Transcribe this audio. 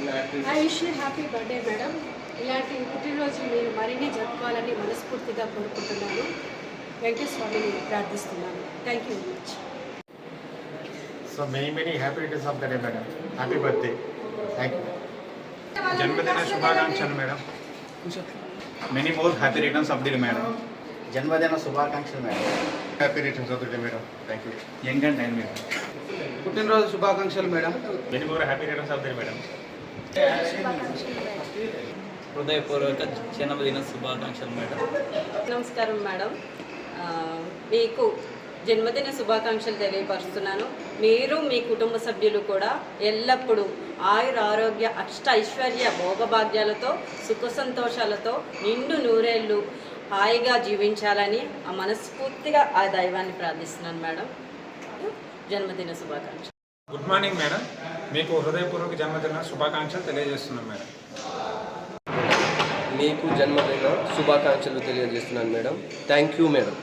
I wish you happy birthday madam. ఇలాంటి పుట్టినరోజు మీరు మరిన్ని జరుపుకోవాలని మనస్ఫూర్తిగా కోరుకుంటున్నాను. వెంకటేశ్వరుని ప్రార్థిస్తున్నాను. Thank you very much. So many happy returns of the day madam. Happy birthday. Thank you. జన్మదిన శుభాకాంక్షలు madam. Many more happy returns of the day madam. జన్మదిన శుభాకాంక్షలు madam. Happy returns of the day madam. Thank you. Young and time madam. పుట్టినరోజు శుభాకాంక్షలు madam. Many more happy returns of the day madam. హృదయపూర్వక జన్మదిన శుభాకాంక్షలు madam. నమస్కారం madam. మీకు జన్మదిన శుభాకాంక్షలు తెలియపరుస్తున్నాను. మీరు మీ కుటుంబ సభ్యులు కూడా ఎల్లప్పుడూ ఆయుర ఆరోగ్య అష్ట ఐశ్వర్య భోగభాగ్యాలతో సుఖ సంతోషాలతో నిండు నూరేళ్ళు హాయిగా జీవించాలని ఆ మనస్ఫూర్తిగా ఆ దైవాన్ని ప్రార్థిస్తున్నాను మేడం. జన్మదిన శుభాకాంక్షలు. Good morning madam. మీకు హృదయపూర్వక జన్మదిన శుభాకాంక్షలు తెలియజేస్తున్నాం మేడం. మీకు జన్మదిన శుభాకాంక్షలు తెలియజేస్తున్నాను మేడం. Thank you madam.